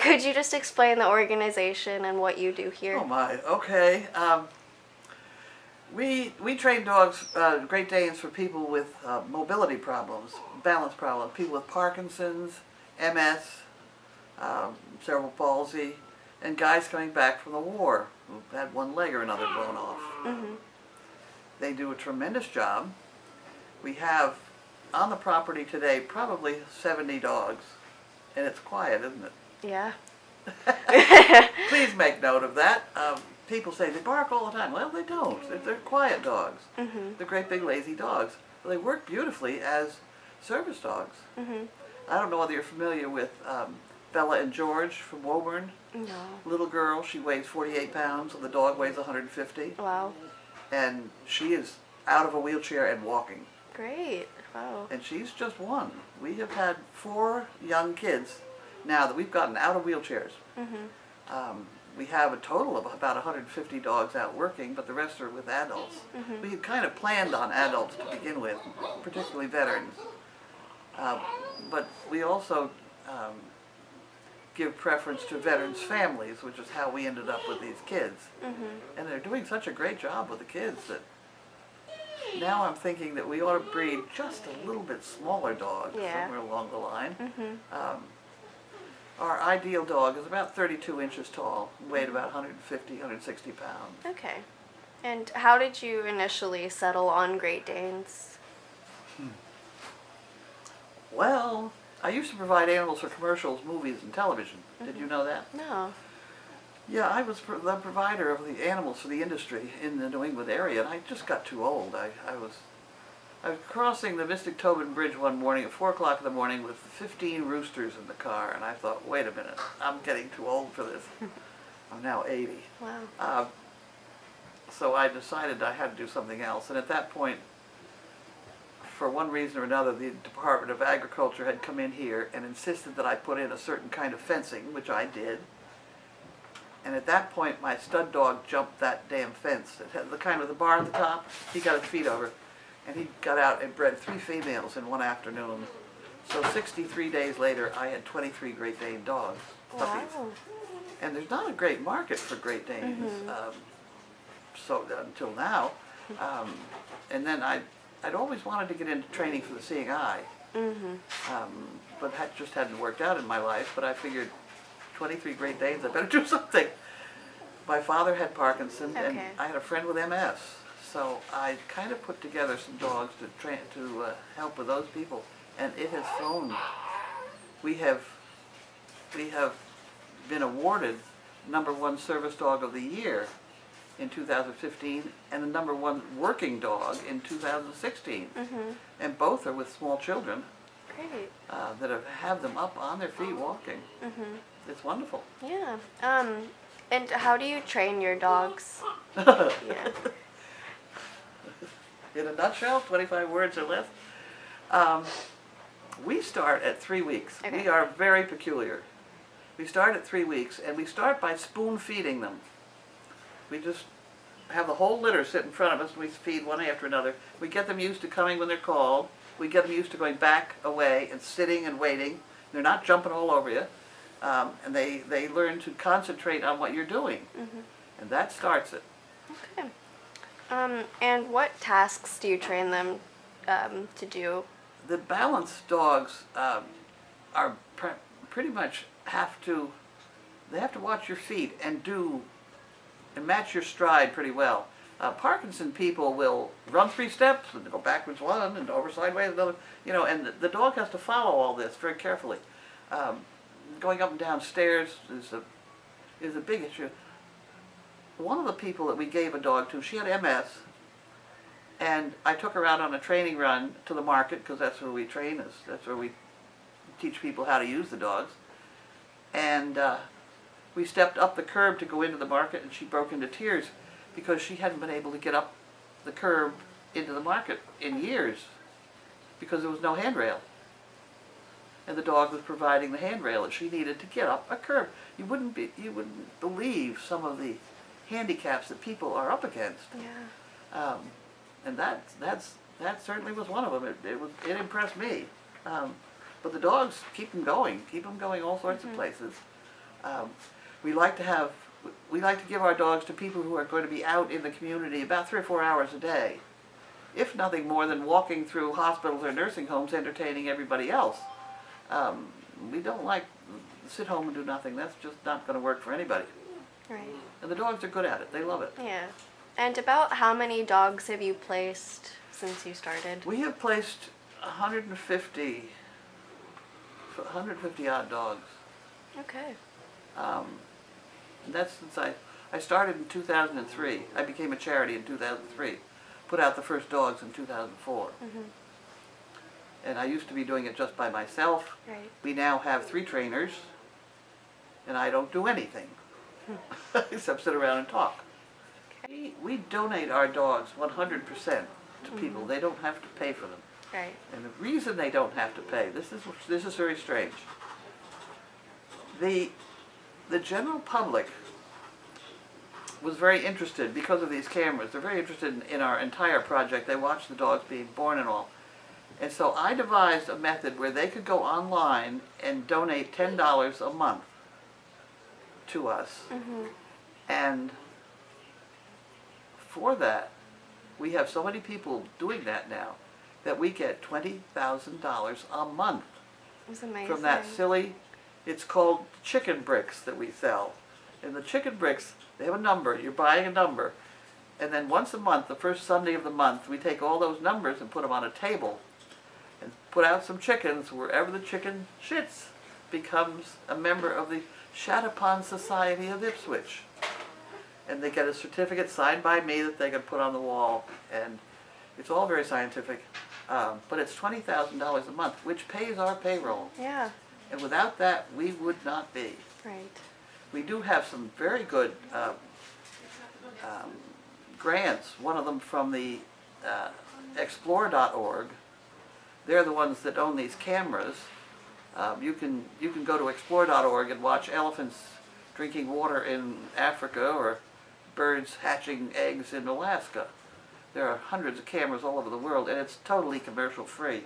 Could you just explain the organization and what you do here? Oh my, okay. We train dogs, Great Danes, for people with mobility problems, balance problems, people with Parkinson's, MS, cerebral palsy, and guys coming back from the war who had one leg or another blown off. Mm-hmm. They do a tremendous job. We have on the property today probably 70 dogs, and it's quiet, isn't it? Yeah. Please make note of that. People say they bark all the time. Well, they don't. They're quiet dogs. Mm-hmm. They're great big lazy dogs. But they work beautifully as service dogs. Mm-hmm. I don't know whether you're familiar with Bella and George from Woburn. No. Little girl, she weighs 48 pounds, and the dog weighs 150. Wow. And she is out of a wheelchair and walking. Great. Wow. And she's just one. We have had 4 young kids now that we've gotten out of wheelchairs. Mm-hmm. We have a total of about 150 dogs out working, but the rest are with adults. Mm-hmm. We had kind of planned on adults to begin with, particularly veterans. But we also give preference to veterans' families, which is how we ended up with these kids. Mm-hmm. And they're doing such a great job with the kids that now I'm thinking that we ought to breed just a little bit smaller dogs somewhere along the line. Mm-hmm. Our ideal dog is about 32 inches tall, weighed about 150, 160 pounds. Okay. And how did you initially settle on Great Danes? Well, I used to provide animals for commercials, movies, and television. Did you know that? No. Yeah, I was the provider of the animals for the industry in the New England area, and I just got too old. I was crossing the Mystic Tobin Bridge one morning at 4 o'clock in the morning with 15 roosters in the car, and I thought, wait a minute, I'm getting too old for this. I'm now 80. Wow. So I decided I had to do something else, and at that point, for one reason or another, the Department of Agriculture had come in here and insisted that I put in a certain kind of fencing, which I did. And at that point, my stud dog jumped that damn fence. It had the kind with the bar at the top. He got his feet over, and he got out and bred 3 females in one afternoon. So 63 days later, I had 23 Great Dane dogs, puppies. Wow. And there's not a great market for Great Danes, so until now. And then I'd always wanted to get into training for the seeing eye, but that just hadn't worked out in my life. But I figured 23 Great Danes, I better do something. My father had Parkinson's, and I had a friend with MS, so I kind of put together some dogs to help with those people, and it has flown. We have been awarded #1 Service Dog of the Year in 2015 and the #1 Working Dog in 2016, and both are with small children. Great. That have them up on their feet walking. It's wonderful. Yeah. And how do you train your dogs? Yeah. In a nutshell, 25 words or less. We start at 3 weeks. Okay. We are very peculiar. We start at 3 weeks, and we start by spoon feeding them. We just have the whole litter sit in front of us, and we feed one after another. We get them used to coming when they're called. We get them used to going back away and sitting and waiting. They're not jumping all over you. And they learn to concentrate on what you're doing. And that starts it. Okay. And what tasks do you train them to do? The balanced dogs are pretty much they have to watch your feet and match your stride pretty well. Parkinson people will run 3 steps and go backwards 1 and over sideways another, and the dog has to follow all this very carefully. Going up and down stairs is a big issue. One of the people that we gave a dog to, she had MS, and I took her out on a training run to the market, because that's where we train, that's where we teach people how to use the dogs. And we stepped up the curb to go into the market, and she broke into tears because she hadn't been able to get up the curb into the market in years because there was no handrail. and the dog was providing the handrail that she needed to get up a curb. You wouldn't believe some of the handicaps that people are up against. Yeah. And that certainly was one of them. It impressed me. But the dogs keep them going all sorts of places. We like to give our dogs to people who are going to be out in the community about 3 or 4 hours a day, if nothing more than walking through hospitals or nursing homes entertaining everybody else. We don't like sit home and do nothing. That's just not going to work for anybody. Right. And the dogs are good at it. They love it. Yeah. And about how many dogs have you placed since you started? We have placed 150 odd dogs. Okay. And that's since I started in 2003. I became a charity in 2003. Put out the first dogs in 2004. Mm-hmm. And I used to be doing it just by myself. Right. We now have 3 trainers, and I don't do anything except sit around and talk. Okay. We donate our dogs 100% to people. They don't have to pay for them. Right. And the reason they don't have to pay, this is very strange. The general public was very interested because of these cameras. They're very interested in our entire project. They watch the dogs being born and all. And so I devised a method where they could go online and donate $10 a month to us. Mm-hmm. And for that, we have so many people doing that now that we get $20,000 a month It's amazing. from that silly, it's called chicken bricks that we sell. And the chicken bricks, they have a number, you're buying a number, and then once a month, the first Sunday of the month, we take all those numbers and put them on a table and put out some chickens. Wherever the chicken shits becomes a member of the Shat-Upon Society of Ipswich. And they get a certificate signed by me that they can put on the wall, and it's all very scientific. But it's $20,000 a month, which pays our payroll. Yeah. And without that, we would not be. Right. We do have some very good grants, one of them from the explore.org. They're the ones that own these cameras. You can go to explore.org and watch elephants drinking water in Africa or birds hatching eggs in Alaska. There are hundreds of cameras all over the world, and it's totally commercial free.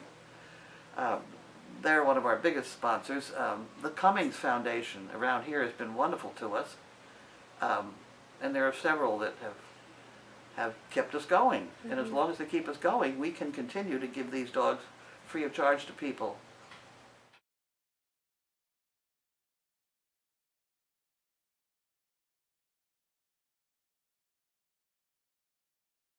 They're one of our biggest sponsors. The Cummings Foundation around here has been wonderful to us, and there are several that have kept us going. Mm-hmm. And as long as they keep us going, we can continue to give these dogs free of charge to people.